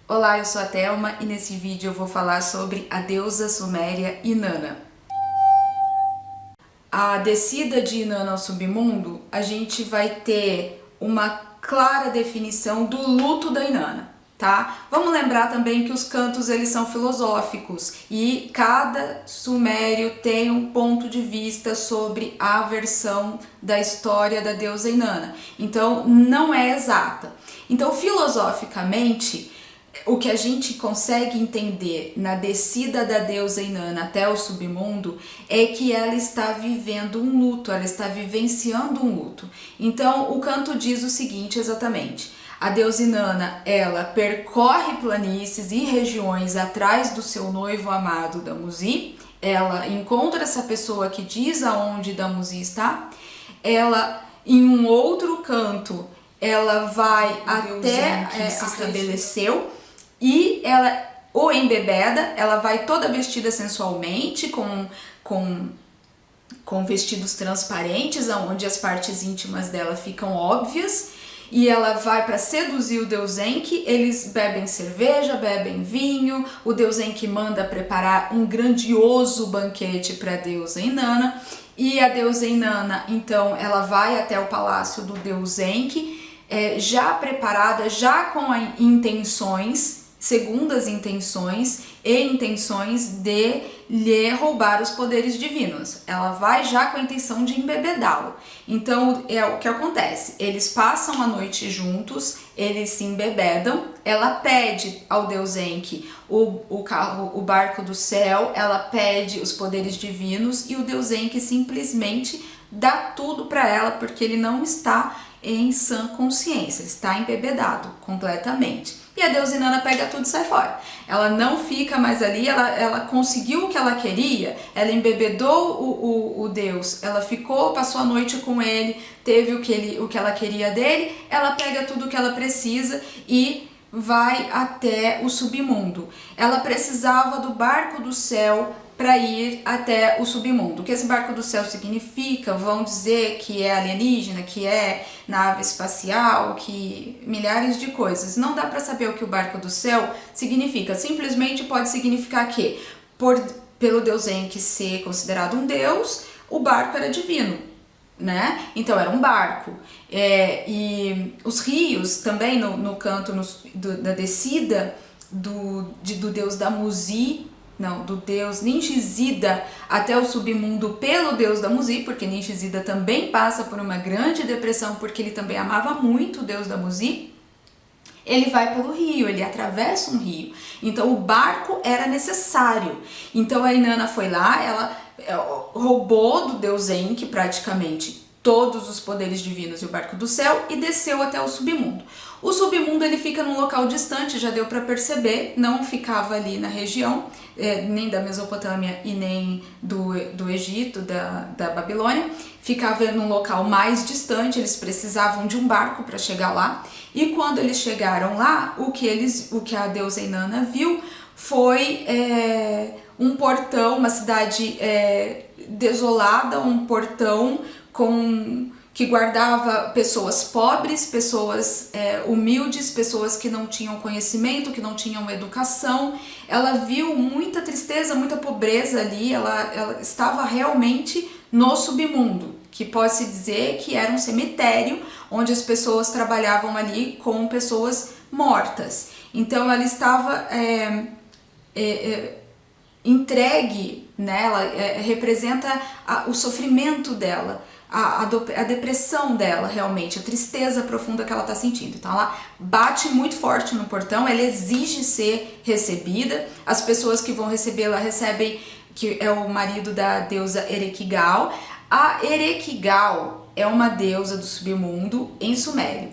Olá, eu sou a Thelma e nesse vídeo eu vou falar sobre a deusa suméria Inanna. A descida de Inanna ao submundo, a gente vai ter uma clara definição do luto da Inanna, tá? Vamos lembrar também que os cantos eles são filosóficos e cada sumério tem um ponto de vista sobre a versão da história da deusa Inanna. Então não é exata. Então filosoficamente o que a gente consegue entender na descida da deusa Inanna até o submundo é que ela está vivendo um luto, ela está vivenciando um luto. Então o canto diz o seguinte exatamente: a deusa Inanna, ela percorre planícies e regiões atrás do seu noivo amado Damuzi, ela encontra essa pessoa que diz aonde Damuzi está, ela em um outro canto ela vai até que se estabeleceu e ela o embebeda, ela vai toda vestida sensualmente, com vestidos transparentes, onde as partes íntimas dela ficam óbvias, e ela vai para seduzir o deus Enki. Eles bebem cerveja, bebem vinho, o deus Enki manda preparar um grandioso banquete para a deusa Inanna, e a deusa Inanna, então, ela vai até o palácio do deus Enki, já preparada, já com intenções, segundas intenções e intenções de lhe roubar os poderes divinos. Ela vai já com a intenção de embebedá-lo. Então é o que acontece, eles passam a noite juntos, eles se embebedam, ela pede ao deus Enki o barco do céu, ela pede os poderes divinos e o deus Enki simplesmente dá tudo para ela, porque ele não está em sã consciência, está embebedado completamente. E a deusa Inanna pega tudo e sai fora. Ela não fica mais ali, ela conseguiu o que ela queria, ela embebedou o deus, ela ficou, passou a noite com ele, teve o que ela queria dele, ela pega tudo o que ela precisa e vai até o submundo. Ela precisava do barco do céu para ir até o submundo. O que esse barco do céu significa? Vão dizer que é alienígena, que é nave espacial, que milhares de coisas. Não dá para saber o que o barco do céu significa. Simplesmente pode significar que, pelo deus Enki ser considerado um deus, o barco era divino, né? Então era um barco. E os rios também no canto da descida do deus Damuzi, não, do deus Ninshizida até o submundo pelo deus Damuzi, porque Ninshizida também passa por uma grande depressão porque ele também amava muito o deus Damuzi. Ele vai pelo rio, ele atravessa um rio. Então o barco era necessário. Então a Inanna foi lá, ela roubou do deus Enki praticamente todos os poderes divinos e o barco do céu e desceu até o submundo. O submundo ele fica num local distante, já deu para perceber, não ficava ali na região, nem da Mesopotâmia e nem do Egito, da Babilônia, ficava num local mais distante, eles precisavam de um barco para chegar lá, e quando eles chegaram lá, o que a deusa Inanna viu foi um portão, uma cidade desolada, um portão que guardava pessoas pobres, pessoas humildes, pessoas que não tinham conhecimento, que não tinham educação. Ela viu muita tristeza, muita pobreza ali, ela estava realmente no submundo, que pode-se dizer que era um cemitério, onde as pessoas trabalhavam ali com pessoas mortas. Então ela estava entregue, né? Ela representa o sofrimento dela, a depressão dela, realmente, a tristeza profunda que ela está sentindo. Então ela bate muito forte no portão, ela exige ser recebida, as pessoas que vão recebê-la recebem, que é o marido da deusa Erechkigal. A Erechkigal é uma deusa do submundo em sumério.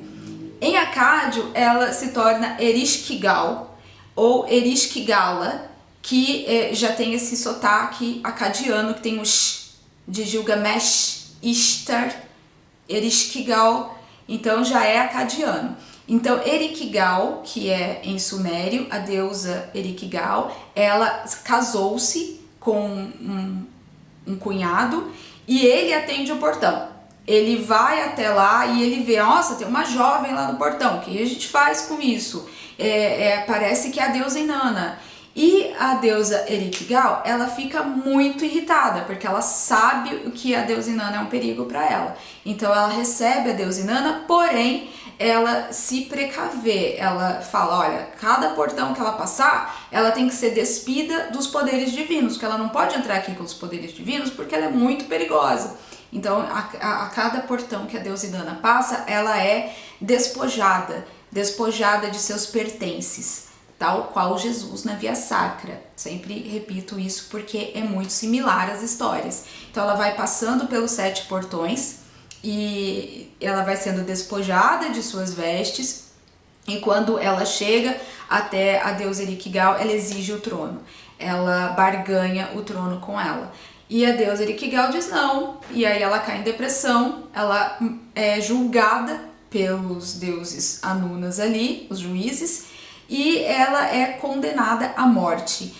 Em acádio, ela se torna Ereshkigal ou Ereshkigala, que já tem esse sotaque acadiano, que tem o sh de Gilgamesh, Ishtar, Ereshkigal, então já é acadiano. Então Erechkigal, que é em sumério, a deusa Erechkigal, ela casou-se com um cunhado e ele atende o portão. ele vai até lá e ele vê, nossa, tem uma jovem lá no portão, o que a gente faz com isso? Parece que é a deusa Inanna. E a deusa Erikgal, ela fica muito irritada, porque ela sabe que a deusa Inanna é um perigo para ela. Então ela recebe a deusa Inanna, porém ela se precavê, ela fala, olha, cada portão que ela passar, ela tem que ser despida dos poderes divinos, porque ela não pode entrar aqui com os poderes divinos, porque ela é muito perigosa. Então, a cada portão que a deusa Inanna passa, ela é despojada de seus pertences, tal qual Jesus na Via Sacra. Sempre repito isso porque é muito similar às histórias. Então, ela vai passando pelos 7 portões e ela vai sendo despojada de suas vestes, e quando ela chega até a deusa Erikgal, ela exige o trono. Ela barganha o trono com ela. E a deusa Erikgal diz não, e aí ela cai em depressão, ela é julgada pelos deuses Anunas ali, os juízes, e ela é condenada à morte.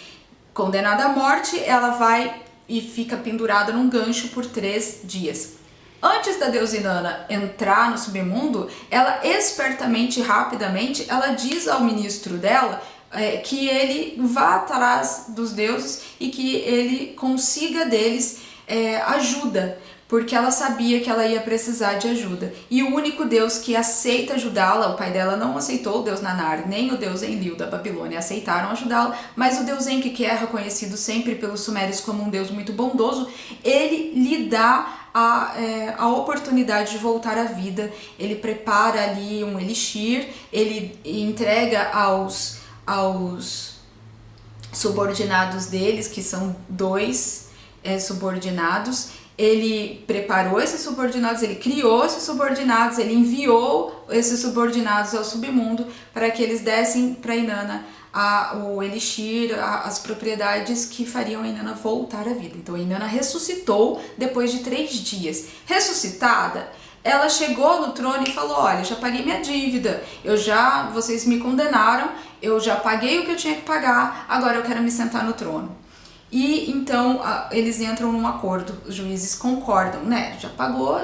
Condenada à morte, ela vai e fica pendurada num gancho por 3 dias. Antes da deusa Inanna entrar no submundo, ela espertamente, rapidamente, ela diz ao ministro dela que ele vá atrás dos deuses e que ele consiga deles ajuda, porque ela sabia que ela ia precisar de ajuda. E o único deus que aceita ajudá-la, o pai dela não aceitou o deus Nanar, nem o deus Enlil da Babilônia aceitaram ajudá-la, mas o deus Enki, que é reconhecido sempre pelos sumérios como um deus muito bondoso, ele lhe dá a oportunidade de voltar à vida. Ele prepara ali um elixir, ele entrega aos subordinados deles, que são 2 subordinados. Ele preparou esses subordinados, ele criou esses subordinados, ele enviou esses subordinados ao submundo para que eles dessem para Inanna o elixir, as propriedades que fariam a Inanna voltar à vida. Então a Inanna ressuscitou depois de 3 dias. Ressuscitada, ela chegou no trono e falou, olha, já paguei minha dívida, vocês me condenaram, eu já paguei o que eu tinha que pagar, agora eu quero me sentar no trono. E então eles entram num acordo, os juízes concordam, né? Já pagou,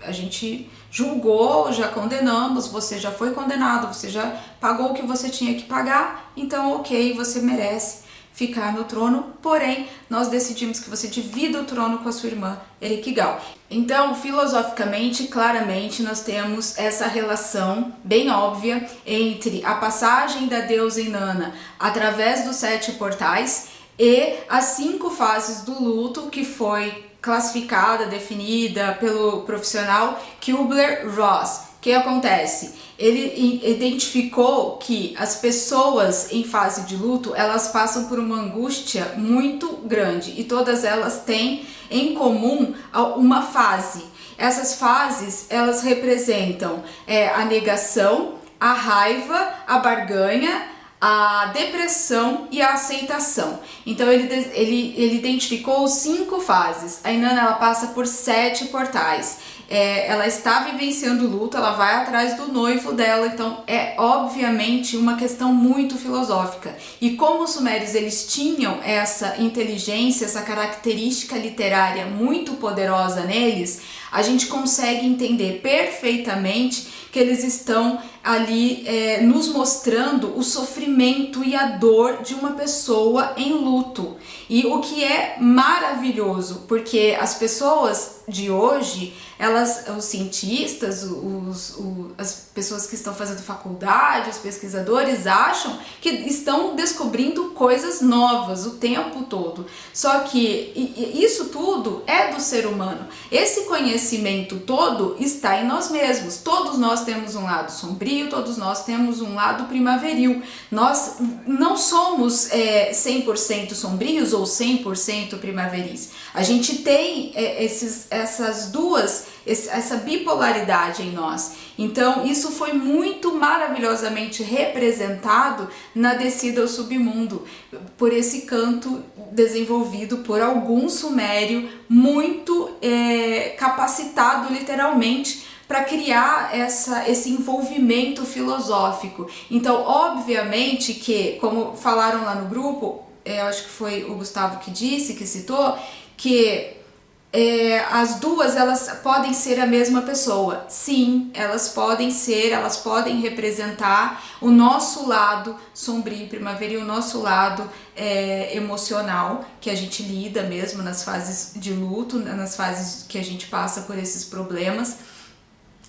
a gente julgou, já condenamos, você já foi condenado, você já pagou o que você tinha que pagar, então ok, você merece ficar no trono, porém nós decidimos que você divida o trono com a sua irmã Erikgal. Então, filosoficamente, claramente, nós temos essa relação bem óbvia entre a passagem da deusa Inanna através dos 7 portais e as 5 fases do luto, que foi classificada, definida pelo profissional Kübler-Ross. O que acontece? Ele identificou que as pessoas em fase de luto, elas passam por uma angústia muito grande e todas elas têm em comum uma fase. Essas fases, elas representam a negação, a raiva, a barganha, a depressão e a aceitação. Então ele identificou 5 fases. A Inanna, ela passa por 7 portais. Ela está vivenciando o luto, ela vai atrás do noivo dela, então é obviamente uma questão muito filosófica. E como os sumérios eles tinham essa inteligência, essa característica literária muito poderosa neles, a gente consegue entender perfeitamente que eles estão ali nos mostrando o sofrimento e a dor de uma pessoa em luto. E o que é maravilhoso, porque as pessoas de hoje, os cientistas, as pessoas que estão fazendo faculdade, os pesquisadores acham que estão descobrindo coisas novas o tempo todo. Só que isso tudo é do ser humano. Esse conhecimento todo está em nós mesmos. Todos nós temos um lado sombrio, todos nós temos um lado primaveril. Nós não somos 100% sombrios ou 100% primaveris. A gente tem essa bipolaridade em nós. Então isso foi muito maravilhosamente representado na descida ao submundo, por esse canto desenvolvido por algum sumério muito capacitado literalmente para criar esse envolvimento filosófico. Então, obviamente que, como falaram lá no grupo, eu acho que foi o Gustavo que disse, que citou, que as duas elas podem ser a mesma pessoa. Sim, elas podem ser, elas podem representar o nosso lado sombrio primaveril, o nosso lado emocional, que a gente lida mesmo nas fases de luto, nas fases que a gente passa por esses problemas.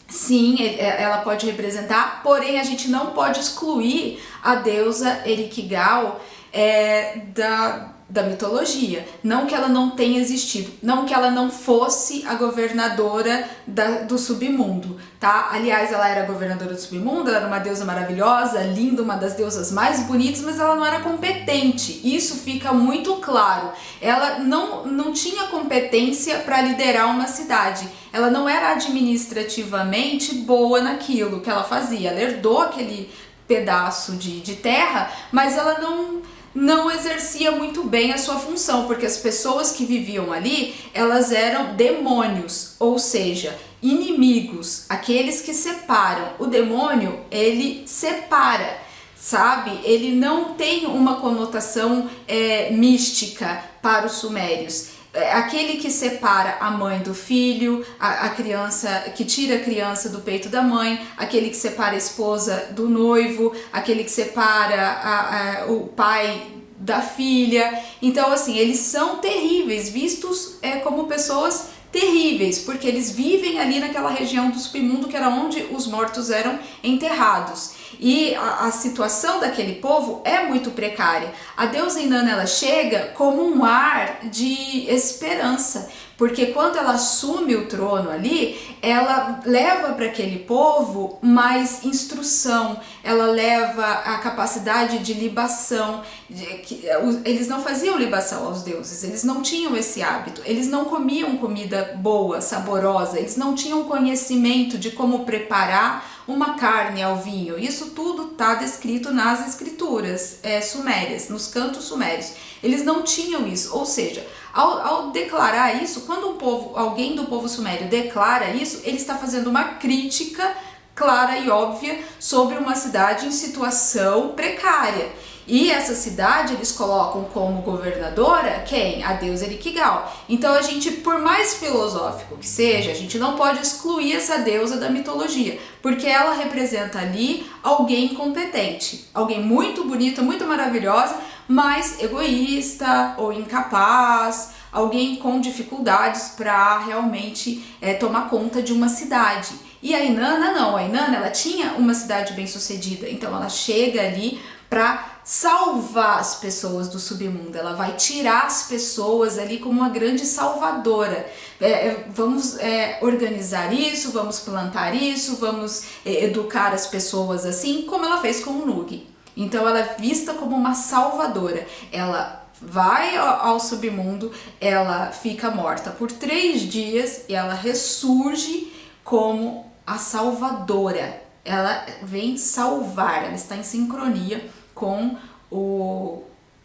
Sim, ela pode representar, porém a gente não pode excluir a deusa Ericgal da mitologia. Não que ela não tenha existido, não que ela não fosse a governadora do submundo, tá? Aliás, ela era a governadora do submundo, ela era uma deusa maravilhosa, linda, uma das deusas mais bonitas, mas ela não era competente. Isso fica muito claro. Ela não tinha competência para liderar uma cidade. Ela não era administrativamente boa naquilo que ela fazia. Ela herdou aquele pedaço de terra, mas ela não exercia muito bem a sua função, porque as pessoas que viviam ali, elas eram demônios, ou seja, inimigos, aqueles que separam. O demônio, ele separa, sabe? Ele não tem uma conotação mística para os sumérios. Aquele que separa a mãe do filho, a criança, que tira a criança do peito da mãe, aquele que separa a esposa do noivo, aquele que separa o pai da filha. Então, assim, eles são terríveis, vistos como pessoas terríveis, porque eles vivem ali naquela região do submundo que era onde os mortos eram enterrados. E a situação daquele povo é muito precária. A deusa Inanna, ela chega como um ar de esperança, porque quando ela assume o trono ali, ela leva para aquele povo mais instrução, ela leva a capacidade de libação. Eles não faziam libação aos deuses, eles não tinham esse hábito, eles não comiam comida boa, saborosa, eles não tinham conhecimento de como preparar uma carne ao vinho. Isso tudo está descrito nas escrituras sumérias, nos cantos sumérios. Eles não tinham isso, ou seja, ao declarar isso, quando alguém do povo sumério declara isso, ele está fazendo uma crítica clara e óbvia sobre uma cidade em situação precária. E essa cidade eles colocam como governadora quem? A deusa Ericgal. Então a gente, por mais filosófico que seja, a gente não pode excluir essa deusa da mitologia, porque ela representa ali alguém competente, alguém muito bonita, muito maravilhosa, mas egoísta ou incapaz, alguém com dificuldades para realmente tomar conta de uma cidade. E a Inanna não, a Inanna ela tinha uma cidade bem sucedida, então ela chega ali para salvar as pessoas do submundo, ela vai tirar as pessoas ali como uma grande salvadora. Vamos organizar isso, vamos plantar isso, vamos educar as pessoas assim, como ela fez com o Nug. Então ela é vista como uma salvadora, ela vai ao submundo, ela fica morta por 3 dias e ela ressurge como a salvadora. Ela vem salvar, ela está em sincronia com o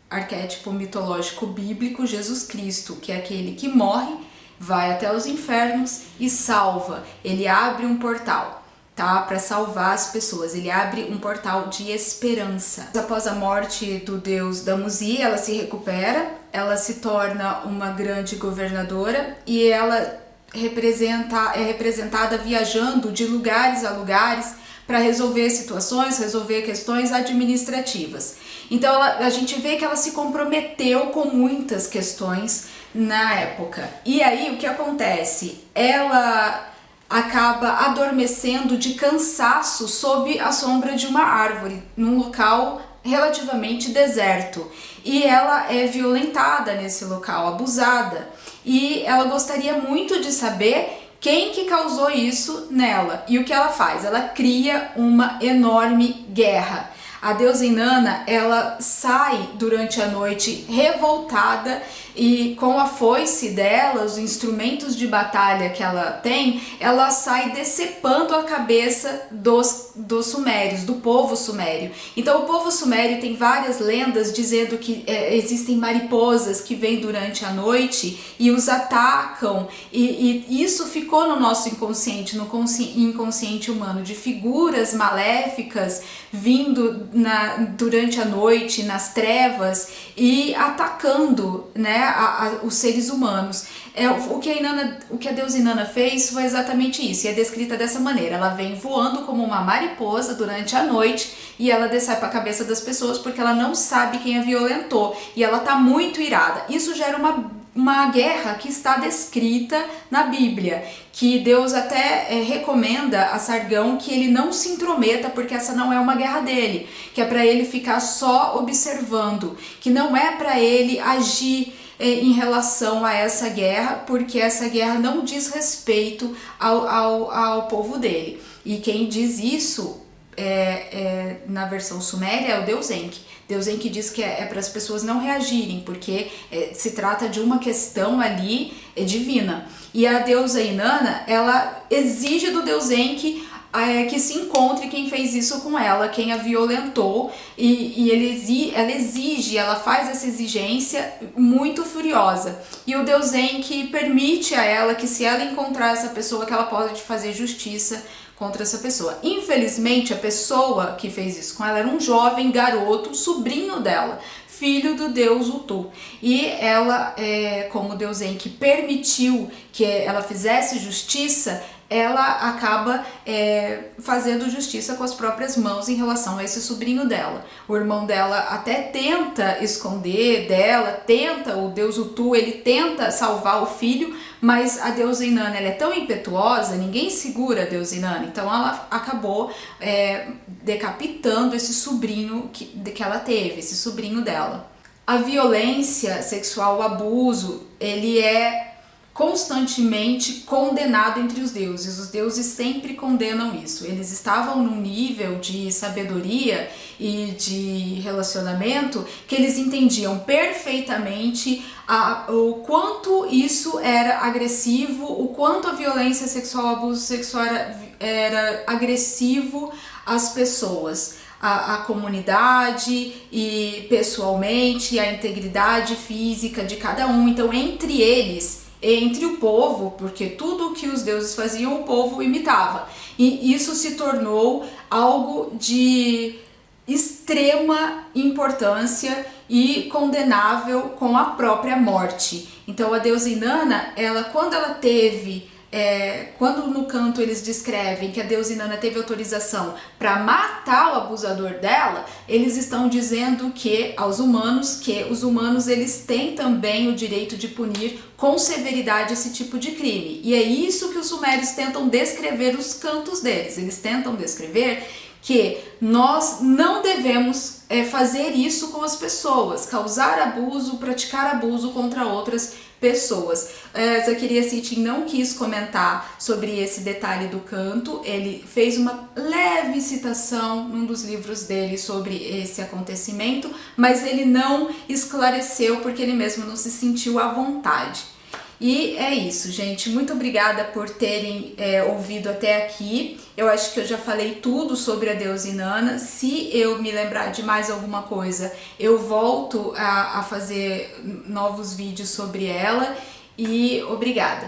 arquétipo mitológico bíblico Jesus Cristo, que é aquele que morre, vai até os infernos e salva. Ele abre um portal, tá? Para salvar as pessoas. Ele abre um portal de esperança. Após a morte do deus Dumuzi, ela se recupera, ela se torna uma grande governadora e ela é representada viajando de lugares a lugares para resolver situações, resolver questões administrativas. Então a gente vê que ela se comprometeu com muitas questões na época. E aí o que acontece? Ela acaba adormecendo de cansaço sob a sombra de uma árvore, num local relativamente deserto. E ela é violentada nesse local, abusada. E ela gostaria muito de saber quem que causou isso nela. E o que ela faz? Ela cria uma enorme guerra. A deusa Inanna, ela sai durante a noite revoltada e com a foice dela, os instrumentos de batalha que ela tem, ela sai decepando a cabeça dos dos sumérios, do povo sumério. Então o povo sumério tem várias lendas dizendo que existem mariposas que vêm durante a noite e os atacam, e isso ficou no nosso inconsciente, no inconsciente humano, de figuras maléficas vindo durante a noite, nas trevas, e atacando, né, os seres humanos. O que a deusa Inanna fez foi exatamente isso, e é descrita dessa maneira. Ela vem voando como uma mariposa durante a noite e ela desce para a cabeça das pessoas porque ela não sabe quem a violentou e ela está muito irada. Isso gera uma guerra que está descrita na Bíblia, que Deus até recomenda a Sargão que ele não se intrometa, porque essa não é uma guerra dele, que é para ele ficar só observando, que não é para ele agir em relação a essa guerra, porque essa guerra não diz respeito ao povo dele. E quem diz isso na versão suméria é o Deus Enki. Deus Enki diz que é para as pessoas não reagirem, porque se trata de uma questão ali divina. E a deusa Inanna, ela exige do Deus Enki que se encontre quem fez isso com ela, quem a violentou, e ela exige, ela faz essa exigência muito furiosa. E o Deus Enki permite a ela que, se ela encontrar essa pessoa, que ela pode fazer justiça contra essa pessoa. Infelizmente, a pessoa que fez isso com ela era um jovem garoto, sobrinho dela, filho do deus Utu. E ela, como o Deus Enki permitiu que ela fizesse justiça, ela acaba fazendo justiça com as próprias mãos em relação a esse sobrinho dela. O irmão dela até tenta esconder dela, o deus Utu, ele tenta salvar o filho, mas a deusa Inanna, ela é tão impetuosa, ninguém segura a deusa Inanna, então ela acabou decapitando esse sobrinho que ela teve, esse sobrinho dela. A violência sexual, o abuso, ele é constantemente condenado entre os deuses. Os deuses sempre condenam isso. Eles estavam num nível de sabedoria e de relacionamento que eles entendiam perfeitamente o quanto isso era agressivo, o quanto a violência sexual, o abuso sexual era agressivo às pessoas, a comunidade e pessoalmente, a integridade física de cada um. Então, entre eles, entre o povo, porque tudo que os deuses faziam, o povo imitava. E isso se tornou algo de extrema importância e condenável com a própria morte. Então a deusa Inanna, quando no canto eles descrevem que a deusa Inanna teve autorização para matar o abusador dela, eles estão dizendo que os humanos eles têm também o direito de punir com severidade esse tipo de crime. E é isso que os sumérios tentam descrever os cantos deles. Eles tentam descrever que nós não devemos fazer isso com as pessoas, causar abuso, praticar abuso contra outras pessoas. Zecharia Sitchin não quis comentar sobre esse detalhe do canto. Ele fez uma leve citação num dos livros dele sobre esse acontecimento, mas ele não esclareceu porque ele mesmo não se sentiu à vontade. E é isso, gente. Muito obrigada por terem ouvido até aqui. Eu acho que eu já falei tudo sobre a deusa Inanna. Se eu me lembrar de mais alguma coisa, eu volto a fazer novos vídeos sobre ela. E obrigada!